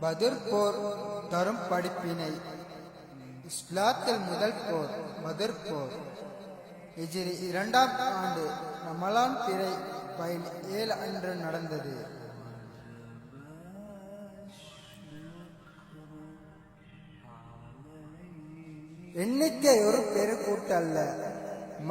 பத்ர் போர் தரும் படிப்பினை. இஸ்லாத்தில் முதல் போர் பத்ர் போர் ஹிஜ்ரி 2ஆம் ஆண்டு ரமலான் பிறை 17 அன்று நடந்தது. எண்ணிக்கை ஒரு பெருக்கூட்டல்ல.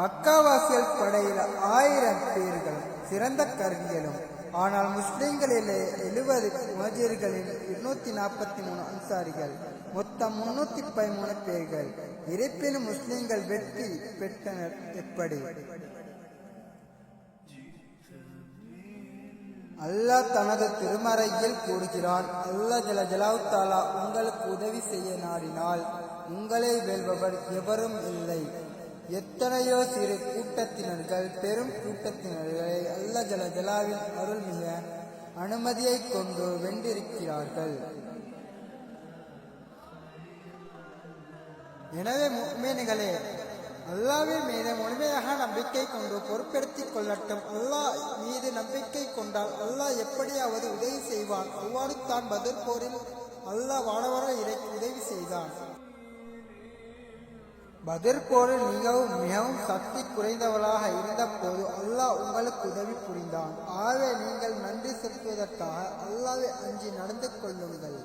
மக்காவாசிகள் படையில் 1000 பேர்களும் சிறந்த கருவிகளும். ஆனால் முஸ்லிம்களில் 70 முஹாஜிர்களில் 243 அன்சாரிகள், மொத்தம் 313 பேர்கள். இருப்பினும் முஸ்லிம்கள் வெற்றி பெற்றனர். எப்படி? அல்லாஹ் தனது திருமறையில் கூறுகிறான், அல்லாஹ் ஜல்ல ஜலாலுஹு தஆலா உங்களுக்கு உதவி செய்ய நாடினால் உங்களை வெல்பவர் எவரும் இல்லை. எத்தனையோ சிறு கூட்டத்தினர்கள் பெரும் கூட்டத்தினர்களை அல்லாஹ் ஜல்ல ஜலாலுவின் அருள்மிக அனுமதியை கொண்டு வென்றிருக்கிறார்கள். எனவே முஃமின்களே, அல்லாஹ்வின் மீது முழுமையாக நம்பிக்கை கொண்டு பொறுப்பெடுத்திக் கொள்ளட்டும். அல்லாஹ் மீது நம்பிக்கை கொண்டால் அல்லாஹ் எப்படியாவது உதவி செய்வான். அவ்வாறு தான் பத்ர் போரில் அல்லாஹ் வானவரை இறக்கி உதவி செய்தான். பத்ர் போரில் மிகவும் சக்தி குறைந்தவளாக இருந்த போது அல்லாஹ் உங்களுக்கு உதவி புரிந்தான். ஆகவே நீங்கள் நன்றி செலுத்துவதற்காக அல்லாஹ்வை அஞ்சி நடந்து கொள்ளுங்கள்.